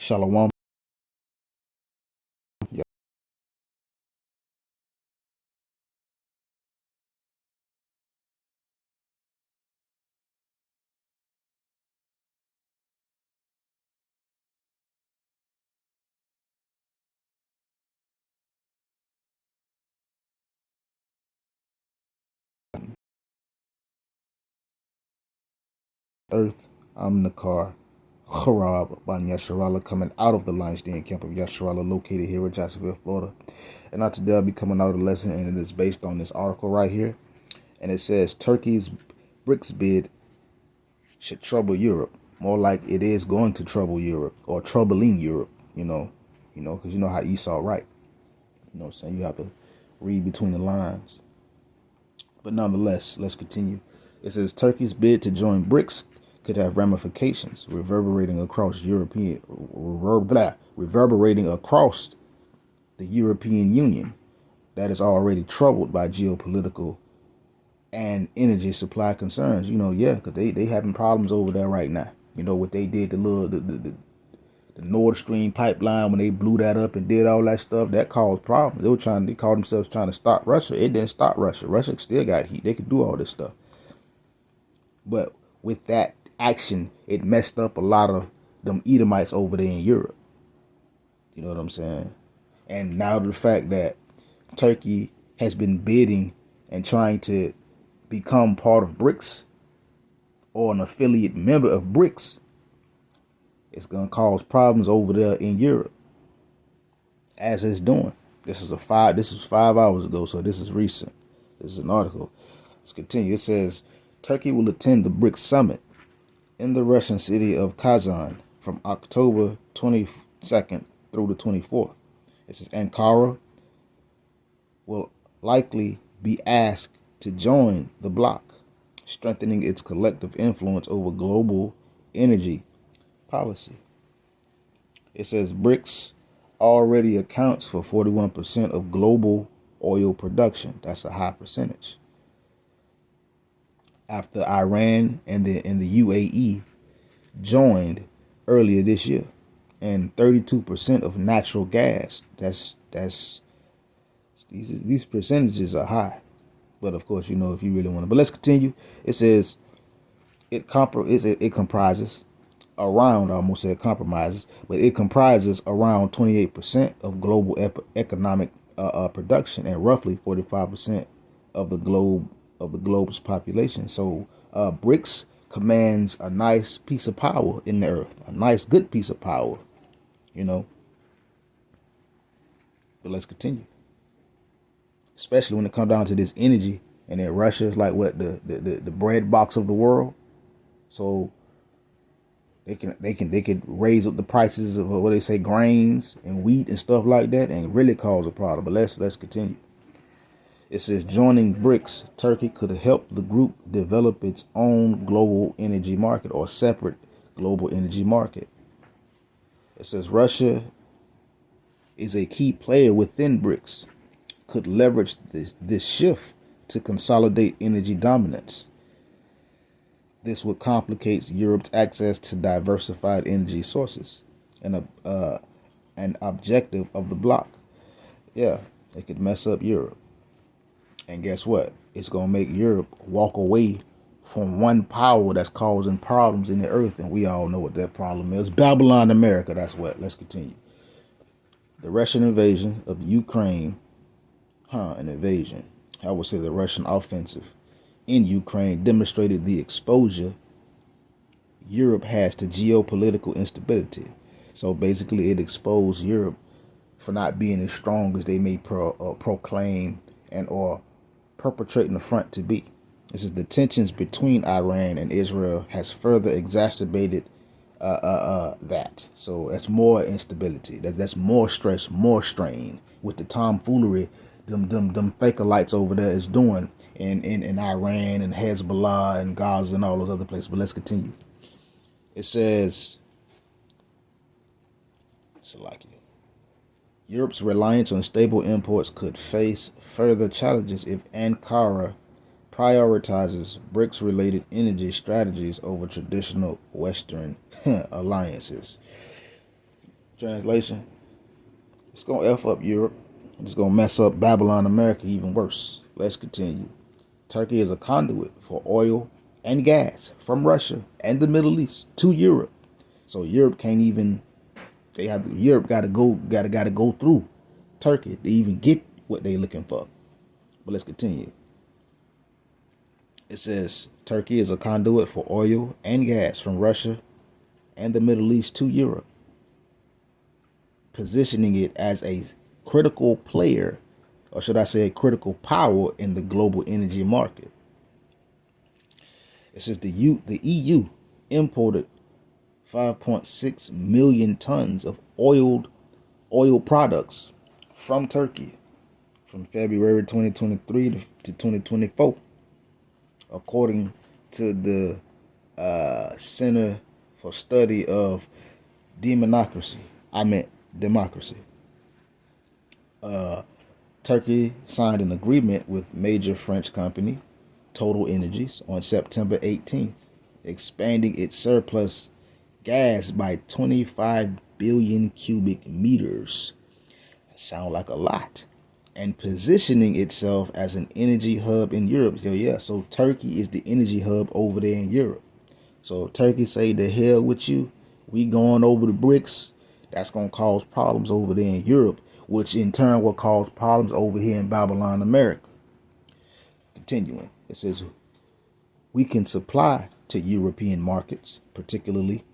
Shalom. Earth, I'm Nakar Harab Ban Yasharala, coming out of the Lion's Den camp of Yasharala, located here in Jacksonville, Florida. And not today, I'll be coming out of the lesson, and it is based on this article right here. And it says Turkey's BRICS bid should trouble Europe. More like it is going to trouble Europe, or troubling Europe, because you know how Esau write. You know what I'm saying? You have to read between the lines. But nonetheless, let's continue. It says Turkey's bid to join BRICS could have ramifications reverberating across reverberating across the European Union that is already troubled by geopolitical and energy supply concerns. Because they having problems over there right now. What they did the Nord Stream pipeline, when they blew that up and did all that stuff, that caused problems. They called themselves trying to stop Russia. It didn't stop Russia. Russia still got heat. They could do all this stuff. But with that action, it messed up a lot of them Edomites over there in Europe. You know what I'm saying? And now the fact that Turkey has been bidding and trying to become part of BRICS or an affiliate member of BRICS, it's going to cause problems over there in Europe, as it's doing. This is 5 hours ago, so this is recent. This is an article. Let's continue. It says Turkey will attend the BRICS summit in the Russian city of Kazan from October 22nd through the 24th. It says Ankara will likely be asked to join the bloc, strengthening its collective influence over global energy policy. It says BRICS already accounts for 41% of global oil production. That's a high percentage. After Iran and the UAE joined earlier this year, and 32% of natural gas. These percentages are high, but of course, if you really want to. But let's continue. It says it comprises around, I almost said compromises, but it comprises around 28% of global economic production and roughly 45% of the globe's population. So BRICS commands a nice piece of power in the earth, a nice good piece of power, But let's continue. Especially when it comes down to this energy, and then Russia is like what the bread box of the world. So they could raise up the prices of what they say grains and wheat and stuff like that, and really cause a problem. But let's continue. It says joining BRICS, Turkey could help the group develop its own global energy market or separate global energy market. It says Russia is a key player within BRICS, could leverage this shift to consolidate energy dominance. This would complicate Europe's access to diversified energy sources, and an objective of the bloc. Yeah, it could mess up Europe. And guess what? It's going to make Europe walk away from one power that's causing problems in the earth. And we all know what that problem is. Babylon, America. That's what. Let's continue. The Russian invasion of Ukraine. An invasion. I would say the Russian offensive in Ukraine demonstrated the exposure Europe has to geopolitical instability. So basically, it exposed Europe for not being as strong as they may proclaim and or perpetrating the front to be. This is the tensions between Iran and Israel has further exacerbated that. So that's more instability. That's more stress, more strain with the tomfoolery them Fakerites over there is doing in Iran and Hezbollah and Gaza and all those other places. But let's continue. It says, Salakia. Europe's reliance on stable imports could face further challenges if Ankara prioritizes BRICS-related energy strategies over traditional Western alliances. Translation: it's gonna F up Europe. It's gonna mess up Babylon America even worse. Let's continue. Turkey is a conduit for oil and gas from Russia and the Middle East to Europe. So Europe can't even. Europe gotta go through Turkey to even get what they're looking for. But let's continue. It says Turkey is a conduit for oil and gas from Russia and the Middle East to Europe, positioning it as a critical player, or should I say a critical power in the global energy market. It says the EU imported 5.6 million tons of oil products from Turkey from February 2023 to 2024, according to the Center for Study of Democracy. Turkey signed an agreement with major French company Total Energies on September 18th, expanding its surplus gas by 25 billion cubic meters. That sounds like a lot. And positioning itself as an energy hub in Europe. So Turkey is the energy hub over there in Europe. So Turkey say, the hell with you. We going over the BRICS. That's going to cause problems over there in Europe, which in turn will cause problems over here in Babylon, America. Continuing, it says, we can supply to European markets, particularly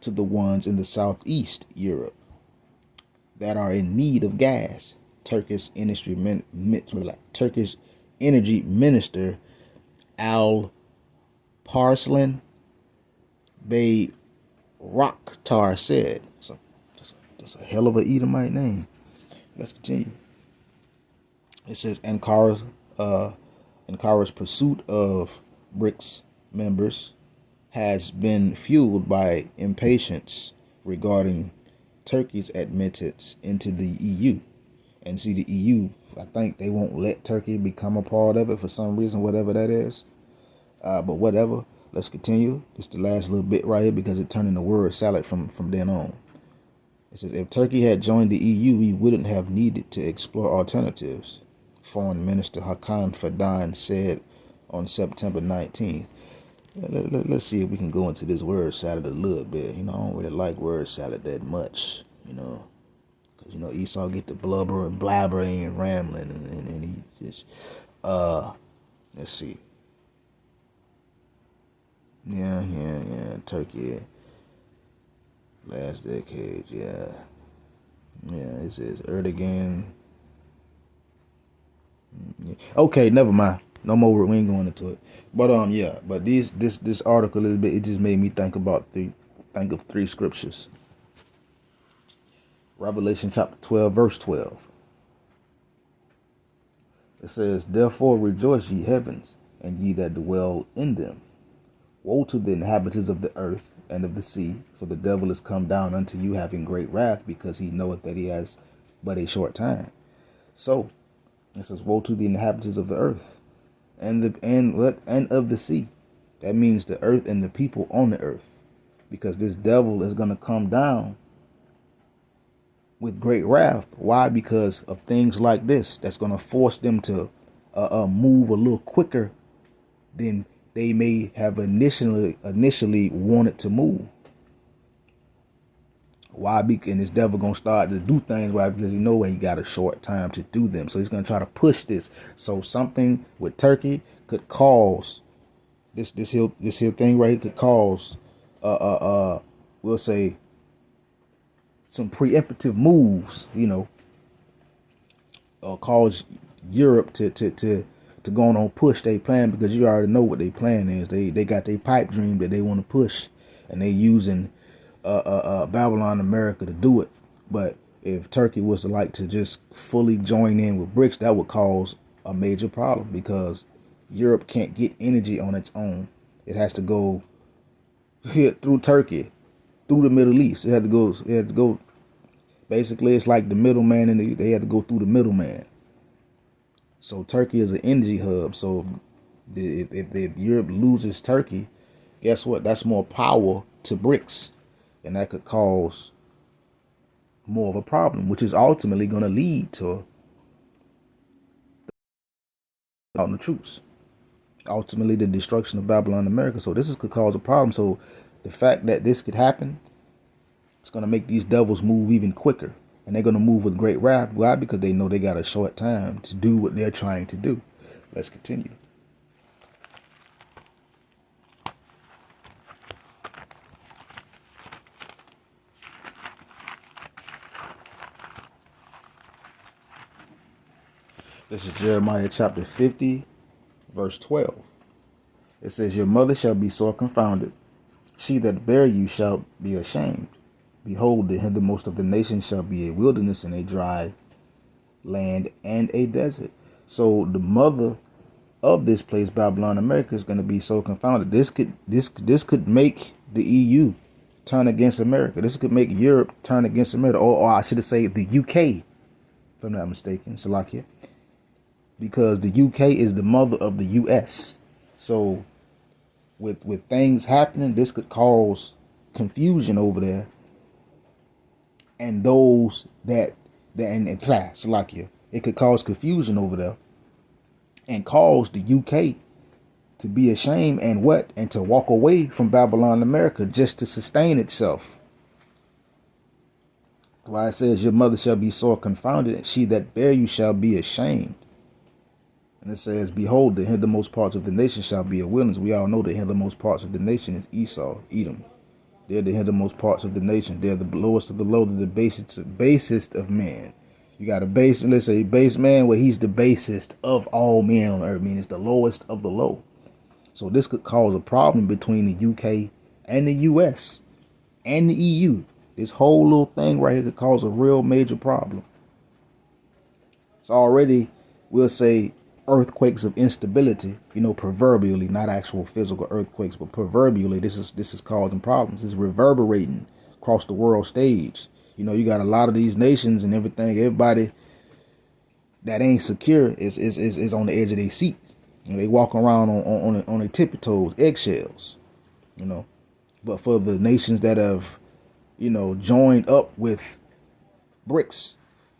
to the ones in the Southeast Europe that are in need of gas. Turkish energy minister Al Parslan Bayraktar said. So that's a hell of a Edomite name. Let's continue. It says Ankara's pursuit of BRICS members has been fueled by impatience regarding Turkey's admittance into the EU. And see, the EU, I think they won't let Turkey become a part of it for some reason, whatever that is. But whatever, let's continue. This is the last little bit right here because it turned into word salad from then on. It says, if Turkey had joined the EU, we wouldn't have needed to explore alternatives, Foreign Minister Hakan Fidan said on September 19th. Let's see if we can go into this word salad a little bit. I don't really like word salad that much, because, Esau get the blubber and blabbering and rambling, and he just, let's see. Yeah, Turkey, last decade, yeah, it says Erdogan. Okay, never mind. No more. We ain't going into it. But But this article a little bit. It just made me think of three scriptures. Revelation chapter 12, verse 12. It says, "Therefore rejoice, ye heavens, and ye that dwell in them. Woe to the inhabitants of the earth and of the sea, for the devil is come down unto you, having great wrath, because he knoweth that he has but a short time." So it says, "Woe to the inhabitants of the earth and of the sea." That means the earth and the people on the earth, because this devil is going to come down with great wrath. Why? Because of things like this that's going to force them to move a little quicker than they may have initially wanted to move. Why? And this devil gonna start to do things. Why? Because he got a short time to do them. So he's gonna try to push this. So something with Turkey could cause this here thing right here could cause we'll say some preemptive moves, or cause Europe to go on push their plan, because you already know what their plan is. They got their pipe dream that they want to push, and they using Babylon America to do it. But if Turkey was to just fully join in with BRICS, that would cause a major problem, because Europe can't get energy on its own. It has to go here through Turkey, through the Middle East. It had to go. Basically, it's like the middleman, and they had to go through the middleman. So Turkey is an energy hub. So if Europe loses Turkey, guess what? That's more power to BRICS, and that could cause more of a problem, which is ultimately going to lead to the troops, ultimately the destruction of Babylon America. So could cause a problem. So the fact that this could happen, it's going to make these devils move even quicker. And they're going to move with great wrath. Why? Because they know they got a short time to do what they're trying to do. Let's continue. This is Jeremiah chapter 50, verse 12. It says, your mother shall be sore confounded. She that bare you shall be ashamed. Behold, the hindermost of the nations shall be a wilderness and a dry land and a desert. So the mother of this place, Babylon America, is going to be so confounded. This could make the EU turn against America. This could make Europe turn against America, or I should say the UK, if I'm not mistaken, Salakia, because the UK is the mother of the US. So with things happening, this could cause confusion over there, and those that and Salakia, it could cause confusion over there and cause the UK to be ashamed and to walk away from Babylon America just to sustain itself. Why it says, your mother shall be sore confounded, and she that bare you shall be ashamed. And it says, behold, the hindermost parts of the nation shall be a wilderness. We all know the hindermost parts of the nation is Esau, Edom. They're the hindermost parts of the nation. They're the lowest of the low, they're the basest of men. You got a base, let's say base man, where he's the basest of all men on earth, meaning it's the lowest of the low. So this could cause a problem between the UK and the US and the EU. This whole little thing right here could cause a real major problem. It's already, we'll say, earthquakes of instability, proverbially, not actual physical earthquakes, but proverbially, this is causing problems. It's reverberating across the world stage. You got a lot of these nations and everybody that ain't secure is on the edge of their seats. They walk around on their tippy toes, eggshells, But for the nations that have, joined up with BRICS,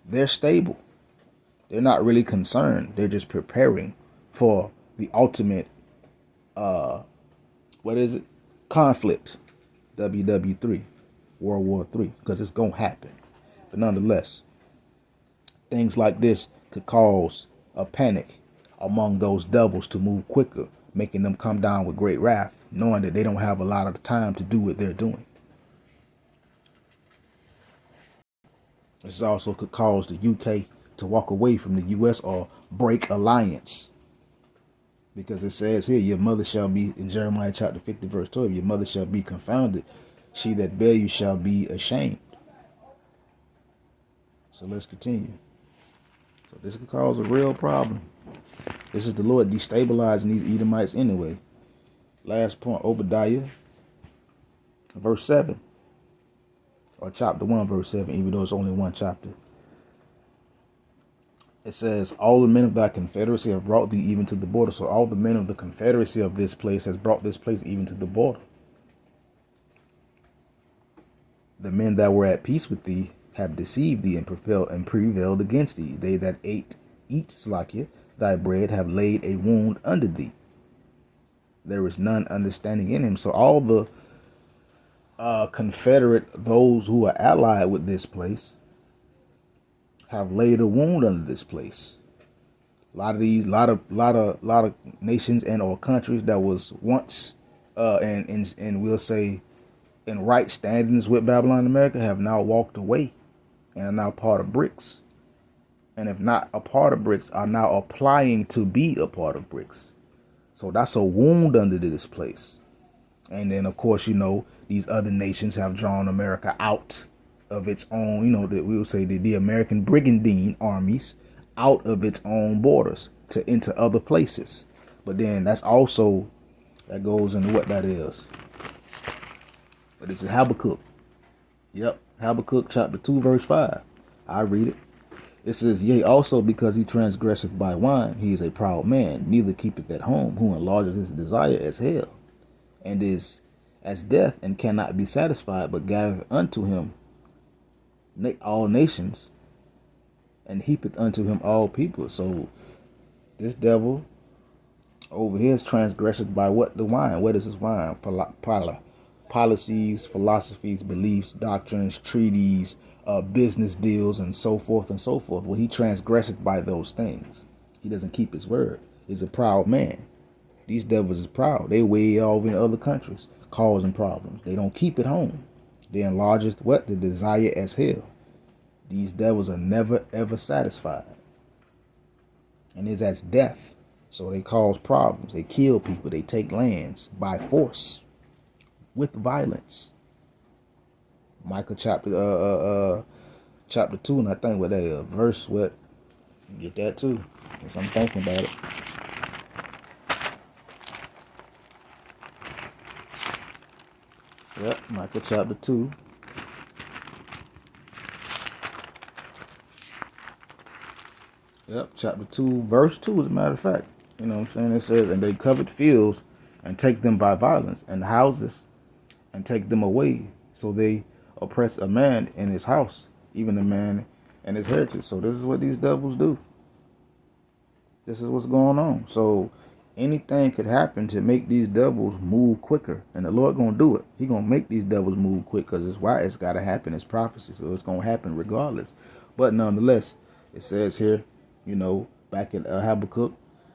they're stable. They're not really concerned. They're just preparing for the ultimate, conflict, WW3, World War III, because it's going to happen. But nonetheless, things like this could cause a panic among those devils to move quicker, making them come down with great wrath, knowing that they don't have a lot of time to do what they're doing. This also could cause the UK to walk away from the US or break alliance. Because it says here, your mother shall be, in Jeremiah chapter 50, verse 12, your mother shall be confounded. She that bare you shall be ashamed. So let's continue. So this could cause a real problem. This is the Lord destabilizing these Edomites anyway. Last point, Obadiah, verse 7. Or chapter 1, verse 7, even though it's only one chapter. It says, all the men of thy confederacy have brought thee even to the border. So all the men of the confederacy of this place has brought this place even to the border. The men that were at peace with thee have deceived thee and prevailed against thee. They that eat Slakia, thy bread, have laid a wound under thee. There is none understanding in him. So all the Confederate, those who are allied with this place, have laid a wound under this place. A lot of nations and or countries that was once and we'll say in right standings with Babylon America have now walked away and are now part of BRICS. And if not a part of BRICS, are now applying to be a part of BRICS. So that's a wound under this place. And then, of course, these other nations have drawn America out of its own, that we will say the American brigandine armies out of its own borders into other places. But then that goes into what that is. But it's Habakkuk. Yep, Habakkuk chapter 2, verse 5. I read it. It says, yea, also because he transgresseth by wine, he is a proud man, neither keepeth at home, who enlargeth his desire as hell, and is as death, and cannot be satisfied, but gathereth unto him all nations, and heapeth unto him all people. So this devil over here is transgressed by what? The wine. What is his wine? Policies, philosophies, beliefs, doctrines, treaties, business deals, and so forth and so forth. Well, he transgressed by those things. He doesn't keep his word. He's a proud man. These devils is proud. They way off in other countries, causing problems. They don't keep it home. They enlarge what? The desire as hell. These devils are never ever satisfied. And it's as death. So they cause problems. They kill people. They take lands by force with violence. Micah chapter 2, and I think what that verse what get that too. Because I'm thinking about it. Yep, Micah chapter 2. Yep, chapter 2, verse 2, as a matter of fact. You know what I'm saying? It says, and they covered fields and take them by violence, and houses and take them away. So they oppress a man in his house, even a man and his heritage. So this is what these devils do. This is what's going on. So anything could happen to make these devils move quicker. And the Lord going to do it. He going to make these devils move quick because it's why it's got to happen. It's prophecy. So it's going to happen regardless. But nonetheless, it says here, you know, back in Habakkuk,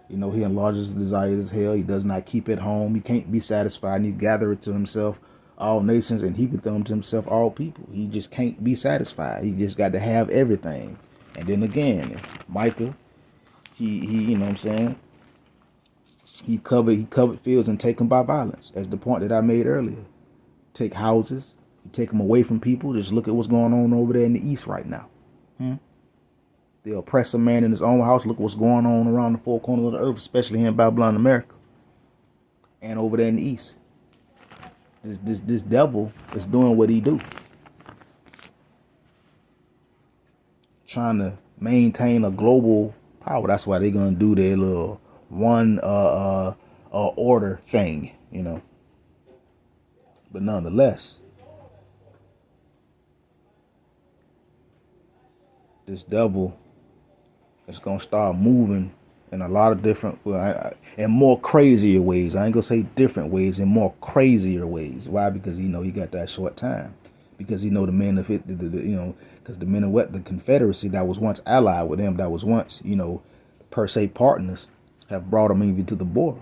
you know, he enlarges his desires as hell. He does not keep it home. He can't be satisfied. And he gathereth to himself all nations and heapeth them to himself all people. He just can't be satisfied. He just got to have everything. And then again, Micah, he you know what I'm saying? He covered fields and take them by violence. As the point that I made earlier. Take houses. You take them away from people. Just look at what's going on over there in the east right now. They oppress a man in his own house. Look what's going on around the four corners of the earth, especially here in Babylon, America. And over there in the east. This devil is doing what he do. Trying to maintain a global power. That's why they're gonna do their little one order thing, you know. But nonetheless, this devil is gonna start moving in a lot of different, in more crazier ways. I ain't gonna say different ways, in more crazier ways. Why? Because you know he got that short time. Because you know the men of it, you know, because the men of what the Confederacy that was once allied with them, that was once, you know, per se partners, have brought them even to the border.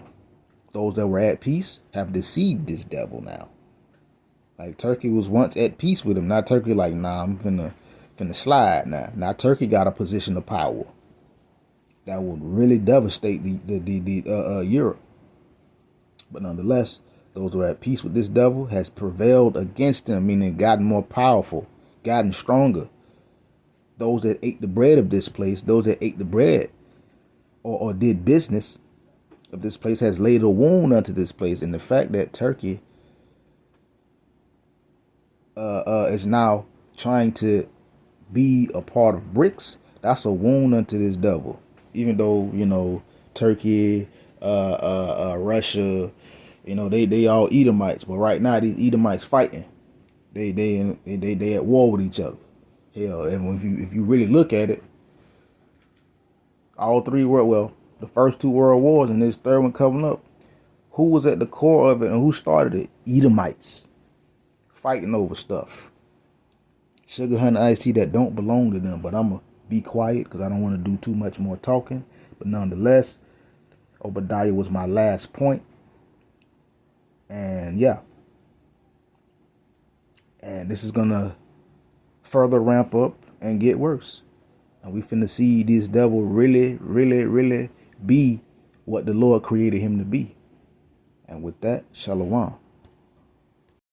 Those that were at peace have deceived this devil now. Like Turkey was once at peace with him. Now Turkey like, nah, I'm finna slide now. Now Turkey got a position of power that would really devastate the Europe. But nonetheless, those who are at peace with this devil has prevailed against him, meaning gotten more powerful, gotten stronger. Those that ate the bread of this place, those that ate the bread or did business of this place has laid a wound unto this place. And the fact that Turkey is now trying to be a part of BRICS, that's a wound unto this devil. Even though, you know, Turkey, Russia, you know, they all Edomites, but right now these Edomites fighting. They at war with each other. Hell, and if you really look at it, all three were, well, the first two world wars and this third one coming up, who was at the core of it and who started it? Edomites fighting over stuff. Sugar Honey Iced Tea that don't belong to them, but I'm gonna be quiet because I don't want to do too much more talking. But nonetheless, Obadiah was my last point. And yeah. And this is gonna further ramp up and get worse. And we finna see this devil really, really, really be what the Lord created him to be. And with that, Shalom.